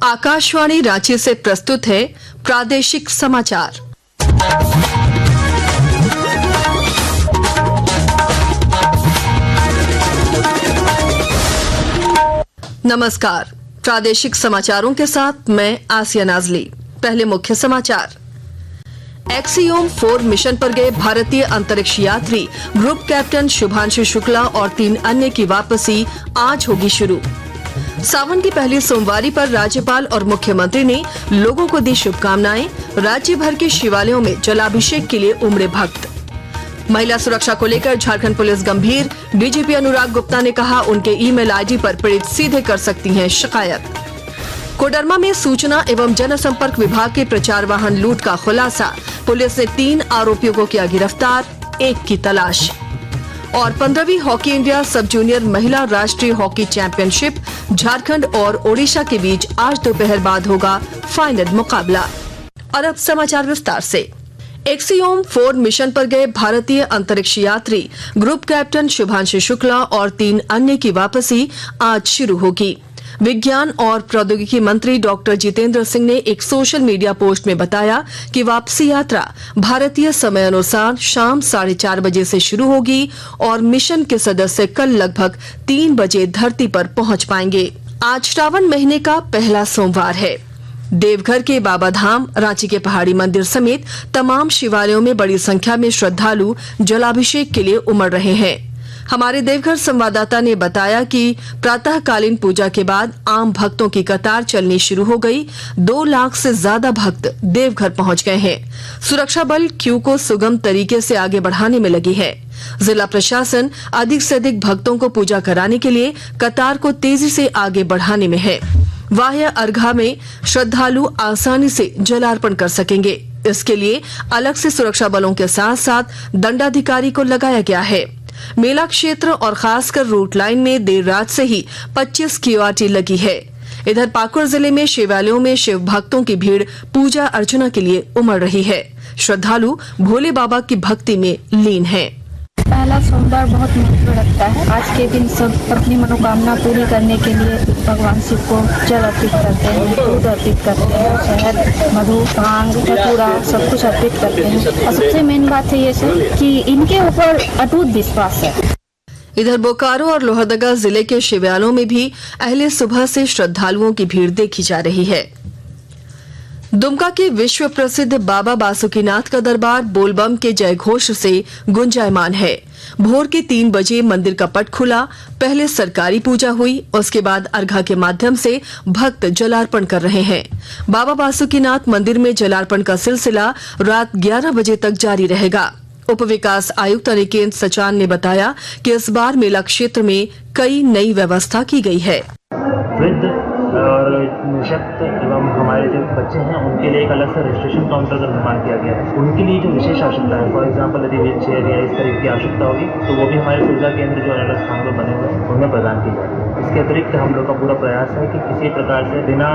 आकाशवाणी रांची से प्रस्तुत है प्रादेशिक समाचार। नमस्कार, प्रादेशिक समाचारों के साथ मैं आसिया नाजली। पहले मुख्य समाचार। एक्सियोम 4 मिशन पर गए भारतीय अंतरिक्ष यात्री ग्रुप कैप्टन शुभांशु शुक्ला और 3 अन्य की वापसी आज होगी शुरू। सावन की पहली सोमवारी पर राज्यपाल और मुख्यमंत्री ने लोगों को दी शुभकामनाएं। राज्य भर के शिवालयों में जलाभिषेक के लिए उमड़े भक्त। महिला सुरक्षा को लेकर झारखंड पुलिस गंभीर। डीजीपी अनुराग गुप्ता ने कहा, उनके ईमेल आईडी पर पीड़ित सीधे कर सकती हैं शिकायत। कोडरमा में सूचना एवं जनसंपर्क विभाग के प्रचार वाहन लूट का खुलासा। पुलिस ने 3 आरोपियों को किया गिरफ्तार, 1 की तलाश। और 15वीं हॉकी इंडिया सब जूनियर महिला राष्ट्रीय हॉकी चैंपियनशिप झारखंड और ओडिशा के बीच आज दोपहर बाद होगा फाइनल मुकाबला। और अब समाचार विस्तार से। एक्सियोम 4 मिशन पर गए भारतीय अंतरिक्ष यात्री ग्रुप कैप्टन शुभांशु शुक्ला और 3 अन्य की वापसी आज शुरू होगी। विज्ञान और प्रौद्योगिकी मंत्री डॉक्टर जितेंद्र सिंह ने एक सोशल मीडिया पोस्ट में बताया कि वापसी यात्रा भारतीय समय अनुसार शाम 4:30 बजे से शुरू होगी और मिशन के सदस्य कल लगभग 3 बजे धरती पर पहुंच पाएंगे। आज श्रावण महीने का पहला सोमवार है। देवघर के बाबा धाम, रांची के पहाड़ी मंदिर समेत तमाम शिवालयों में बड़ी संख्या में श्रद्धालु जलाभिषेक के लिए उमड़ रहे हैं। हमारे देवघर संवाददाता ने बताया कि प्रातःकालीन पूजा के बाद आम भक्तों की कतार चलनी शुरू हो गई। 2 लाख से ज्यादा भक्त देवघर पहुंच गए हैं। सुरक्षा बल क्यू को सुगम तरीके से आगे बढ़ाने में लगी है। जिला प्रशासन अधिक से अधिक भक्तों को पूजा कराने के लिए कतार को तेजी से आगे बढ़ाने में है। वाह्य अर्घा में श्रद्धालु आसानी से जलार्पण कर सकेंगे। इसके लिए अलग से सुरक्षा बलों के साथ साथ दंडाधिकारी को लगाया गया है। मेला क्षेत्र और खासकर रूट लाइन में देर रात से ही 25 क्यूआरटी लगी है। इधर पाकुड़ जिले में शिवालयों में शिव भक्तों की भीड़ पूजा अर्चना के लिए उमड़ रही है। श्रद्धालु भोले बाबा की भक्ति में लीन हैं। पहला सोमवार बहुत महत्व रखता है। आज के दिन सब अपनी मनोकामना पूरी करने के लिए भगवान शिव को जल अर्पित करते हैं, दूध अर्पित करते हैं, शहद, मधु, भांग, धतूरा सब कुछ अर्पित करते हैं। और सबसे मेन बात है ये सर कि इनके ऊपर अटूट विश्वास है। इधर बोकारो और लोहरदगा जिले के शिवालयों में भी अहले सुबह से श्रद्धालुओं की भीड़ देखी जा रही है। दुमका के विश्व प्रसिद्ध बाबा बासुकीनाथ का दरबार बोलबम के जयघोष से गुंजायमान है। भोर के 3 बजे मंदिर का पट खुला। पहले सरकारी पूजा हुई, उसके बाद अर्घा के माध्यम से भक्त जलार्पण कर रहे हैं। बाबा बासुकीनाथ मंदिर में जलार्पण का सिलसिला रात 11 बजे तक जारी रहेगा। उप विकास आयुक्त अनिकेत सचान ने बताया कि इस बार मेला क्षेत्र में कई नई व्यवस्था की गई है। और निःशक्त एवं हमारे जो बच्चे हैं उनके लिए एक अलग से रजिस्ट्रेशन काउंटर का निर्माण किया गया है। उनके लिए जो विशेष आवश्यकता है, फॉर एग्जांपल यदि व्हील चेयर या इस तरह की आवश्यकता होगी तो वो भी हमारे सुविधा केंद्र जो अलग स्थान पर बने हुए हैं उनमें प्रदान की जाएगी। इसके अतिरिक्त हम लोग का पूरा प्रयास है कि किसी प्रकार से बिना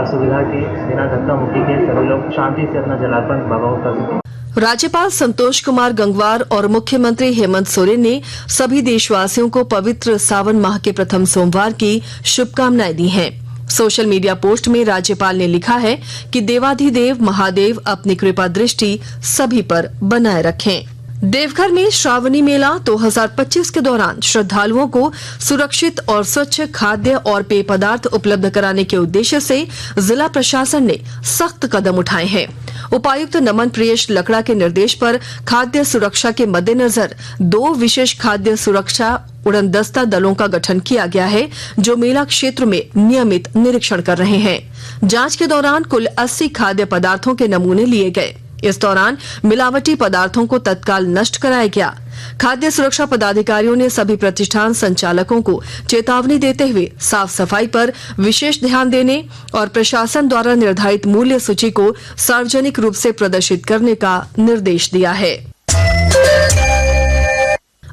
असुविधा के, बिना धक्का मुक्की के सभी लोग शांति से अपना जलार्पण बाबा को कर सकें। राज्यपाल संतोष कुमार गंगवार और मुख्यमंत्री हेमंत सोरेन ने सभी देशवासियों को पवित्र सावन माह के प्रथम सोमवार की शुभकामनाएं दी हैं। सोशल मीडिया पोस्ट में राज्यपाल ने लिखा है कि देवाधिदेव महादेव अपनी कृपा दृष्टि सभी पर बनाए रखें। देवघर में श्रावणी मेला 2025 के दौरान श्रद्धालुओं को सुरक्षित और स्वच्छ खाद्य और पेय पदार्थ उपलब्ध कराने के उद्देश्य से जिला प्रशासन ने सख्त कदम उठाए हैं। उपायुक्त नमन प्रियेश लकड़ा के निर्देश पर खाद्य सुरक्षा के मद्देनजर 2 विशेष खाद्य सुरक्षा उड़नदस्ता दलों का गठन किया गया है, जो मेला क्षेत्र में नियमित निरीक्षण कर रहे हैं। जांच के दौरान कुल 80 खाद्य पदार्थों के नमूने लिए गए। इस दौरान मिलावटी पदार्थों को तत्काल नष्ट कराया गया। खाद्य सुरक्षा पदाधिकारियों ने सभी प्रतिष्ठान संचालकों को चेतावनी देते हुए साफ सफाई पर विशेष ध्यान देने और प्रशासन द्वारा निर्धारित मूल्य सूची को सार्वजनिक रूप से प्रदर्शित करने का निर्देश दिया है।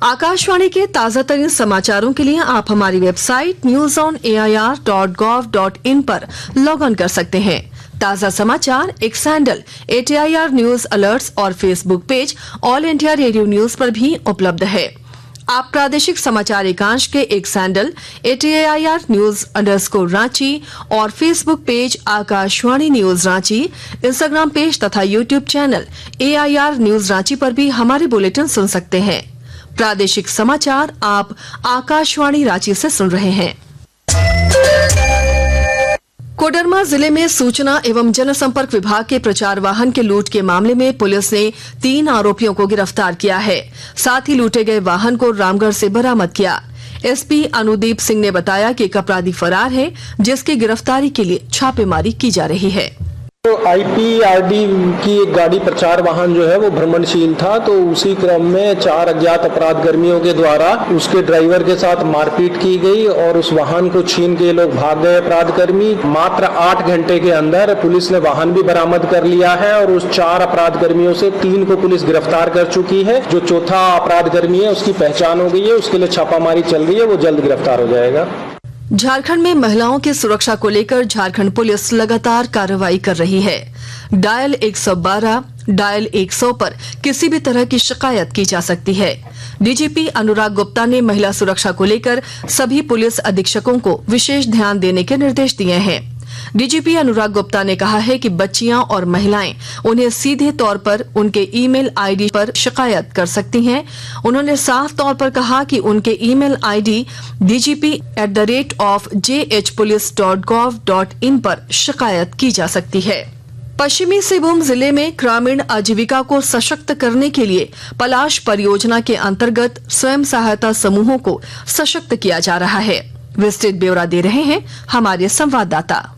आकाशवाणी के ताजा तरीन समाचारों के लिए आप हमारी वेबसाइट newsonair.gov.in पर लॉग ऑन कर सकते हैं। ताजा समाचार X handle @AIR news alerts और Facebook page All India Radio news पर भी उपलब्ध है। आप प्रादेशिक समाचार एकांश के X handle @AIR News_ Ranchi और Facebook page Akashvani news Ranchi, Instagram page तथा YouTube channel AIR news Ranchi पर भी हमारे बुलेटिन सुन सकते हैं। प्रादेशिक समाचार आप आकाशवाणी रांची से सुन रहे हैं। कोडरमा जिले में सूचना एवं जनसंपर्क विभाग के प्रचार वाहन के लूट के मामले में पुलिस ने 3 आरोपियों को गिरफ्तार किया है। साथ ही लूटे गए वाहन को रामगढ़ से बरामद किया। एसपी अनुदीप सिंह ने बताया कि एक अपराधी फरार है, जिसकी गिरफ्तारी के लिए छापेमारी की जा रही है। तो IPRD की एक गाड़ी प्रचार वाहन जो है वो भ्रमणशील था, तो उसी क्रम में 4 अज्ञात अपराध कर्मियों के द्वारा उसके ड्राइवर के साथ मारपीट की गई और उस वाहन को छीन के लोग भाग गए अपराध कर्मी। मात्र 8 घंटे के अंदर पुलिस ने वाहन भी बरामद कर लिया है और उस 4 अपराध कर्मियों से 3 को पुलिस गिरफ्तार कर चुकी है। जो चौथा अपराध कर्मी है उसकी पहचान हो गई है, उसके लिए छापामारी चल रही है, वो जल्द गिरफ्तार हो जाएगा। झारखंड में महिलाओं की सुरक्षा को लेकर झारखंड पुलिस लगातार कार्रवाई कर रही है। डायल 112, डायल 100 पर किसी भी तरह की शिकायत की जा सकती है। डीजीपी अनुराग गुप्ता ने महिला सुरक्षा को लेकर सभी पुलिस अधीक्षकों को विशेष ध्यान देने के निर्देश दिए हैं। डीजीपी अनुराग गुप्ता ने कहा है कि बच्चियां और महिलाएं उन्हें सीधे तौर पर उनके ईमेल आईडी पर शिकायत कर सकती हैं। उन्होंने साफ तौर पर कहा कि उनके ईमेल आईडी dgp@jhpolice.gov.in पर शिकायत की जा सकती है। पश्चिमी सिंहभूम जिले में ग्रामीण आजीविका को सशक्त करने के लिए पलाश परियोजना के अंतर्गत स्वयं सहायता समूहों को सशक्त किया जा रहा है। विस्तृत ब्यौरा दे रहे हैं हमारे संवाददाता।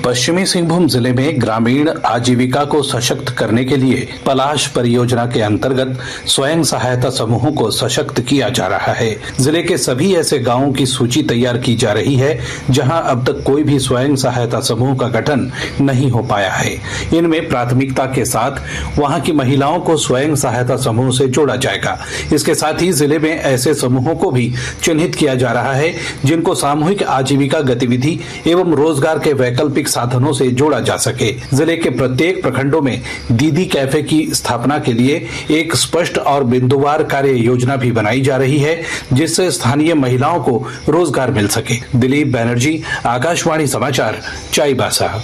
पश्चिमी सिंहभूम जिले में ग्रामीण आजीविका को सशक्त करने के लिए पलाश परियोजना के अंतर्गत स्वयं सहायता समूहों को सशक्त किया जा रहा है। जिले के सभी ऐसे गांवों की सूची तैयार की जा रही है जहां अब तक कोई भी स्वयं सहायता समूह का गठन नहीं हो पाया है। इनमें प्राथमिकता के साथ वहां की महिलाओं को स्वयं सहायता समूह से जोड़ा जाएगा। इसके साथ ही जिले में ऐसे समूहों को भी चिन्हित किया जा रहा है जिनको सामूहिक आजीविका गतिविधि एवं रोजगार के वैकल्पिक साधनों से जोड़ा जा सके। जिले के प्रत्येक प्रखंडों में दीदी कैफे की स्थापना के लिए एक स्पष्ट और बिंदुवार कार्य योजना भी बनाई जा रही है, जिससे स्थानीय महिलाओं को रोजगार मिल सके। दिलीप बैनर्जी, आकाशवाणी समाचार, चाईबासा।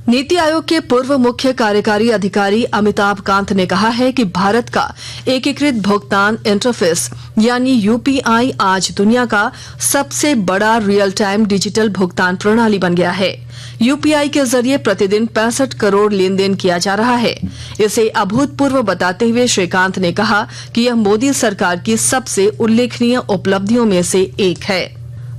नीति आयोग के पूर्व मुख्य कार्यकारी अधिकारी अमिताभ कांत ने कहा है कि भारत का एकीकृत भुगतान इंटरफेस यानी UPI आज दुनिया का सबसे बड़ा रियल टाइम डिजिटल भुगतान प्रणाली बन गया है। UPI के जरिए प्रतिदिन 65 करोड़ लेन देन किया जा रहा है। इसे अभूतपूर्व बताते हुए श्री कांत ने कहा कि यह मोदी सरकार की सबसे उल्लेखनीय उपलब्धियों में से एक है।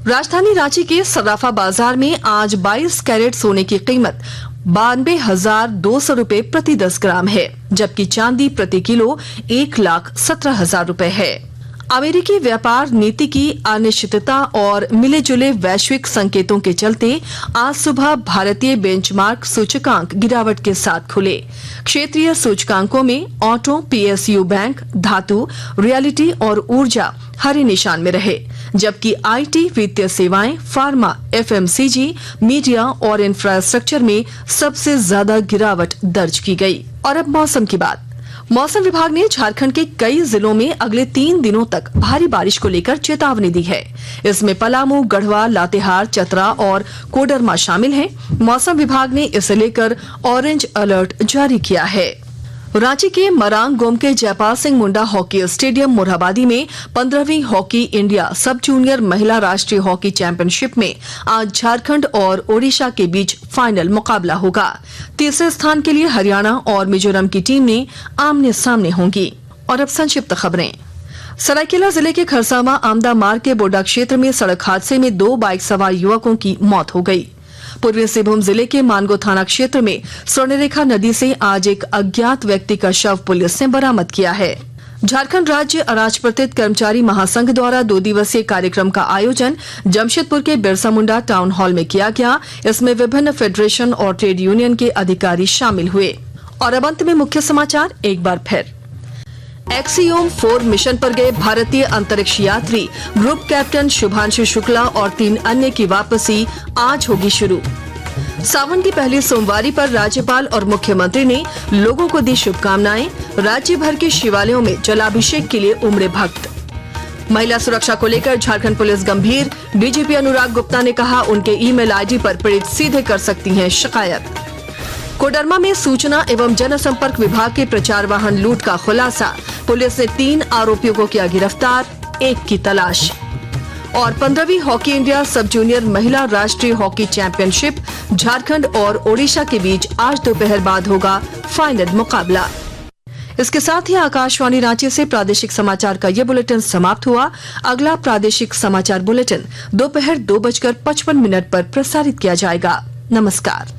राजधानी रांची के सराफा बाजार में आज 22 कैरेट सोने की कीमत 92,200 रूपए प्रति 10 ग्राम है, जबकि चांदी प्रति किलो 1,17,000 रूपए है। अमेरिकी व्यापार नीति की अनिश्चितता और मिले जुले वैश्विक संकेतों के चलते आज सुबह भारतीय बेंचमार्क सूचकांक गिरावट के साथ खुले। क्षेत्रीय सूचकांकों में ऑटो, PSU बैंक, धातु, रियलिटी और ऊर्जा हरे निशान में रहे, जबकि IT, वित्तीय सेवाएं, फार्मा, FMCG, मीडिया और इंफ्रास्ट्रक्चर में सबसे ज्यादा गिरावट दर्ज की गई। और अब मौसम की बात। मौसम विभाग ने झारखंड के कई जिलों में अगले 3 दिनों तक भारी बारिश को लेकर चेतावनी दी है। इसमें पलामू, गढ़वा, लातेहार, चतरा और कोडरमा शामिल हैं। मौसम विभाग ने इसे लेकर ऑरेंज अलर्ट जारी किया है। रांची के मरांग गोम के जयपाल सिंह मुंडा हॉकी स्टेडियम मोरहाबादी में 15वीं हॉकी इंडिया सब जूनियर महिला राष्ट्रीय हॉकी चैंपियनशिप में आज झारखंड और ओडिशा के बीच फाइनल मुकाबला होगा। तीसरे स्थान के लिए हरियाणा और मिजोरम की टीमें आमने सामने होंगी। और अब संक्षिप्त खबरें। सरायकेला जिले के खरसावा आमदा मार्ग के बोडा क्षेत्र में सड़क हादसे में 2 बाइक सवार युवकों की मौत हो गई। पूर्वी सिंहभूम जिले के मानगो थाना क्षेत्र में स्वर्णरेखा नदी से आज एक अज्ञात व्यक्ति का शव पुलिस ने बरामद किया है। झारखंड राज्य अराजपत्रित कर्मचारी महासंघ द्वारा 2 दिवसीय कार्यक्रम का आयोजन जमशेदपुर के बिरसा मुंडा टाउन हॉल में किया गया। इसमें विभिन्न फेडरेशन और ट्रेड यूनियन के अधिकारी शामिल हुए। और अब अंत में मुख्य समाचार एक बार फिर। एक्सियोम 4 मिशन पर गए भारतीय अंतरिक्ष यात्री ग्रुप कैप्टन शुभांशु शुक्ला और 3 अन्य की वापसी आज होगी शुरू। सावन की पहली सोमवारी पर राज्यपाल और मुख्यमंत्री ने लोगों को दी शुभकामनाएं। राज्य भर के शिवालयों में जलाभिषेक के लिए उमड़े भक्त। महिला सुरक्षा को लेकर झारखंड पुलिस गंभीर, डीजीपी अनुराग गुप्ता ने कहा उनके ईमेल आईडी पर पीड़ित सीधे कर सकती हैं शिकायत। कोडरमा में सूचना एवं जनसंपर्क विभाग के प्रचार वाहन लूट का खुलासा, पुलिस ने 3 आरोपियों को किया गिरफ्तार, 1 की तलाश। और 15वीं हॉकी इंडिया सब जूनियर महिला राष्ट्रीय हॉकी चैंपियनशिप झारखंड और ओडिशा के बीच आज दोपहर बाद होगा फाइनल मुकाबला। इसके साथ ही आकाशवाणी रांची से प्रादेशिक समाचार का ये बुलेटिन समाप्त हुआ। अगला प्रादेशिक समाचार बुलेटिन दोपहर 2:55 पर प्रसारित किया जाएगा। नमस्कार।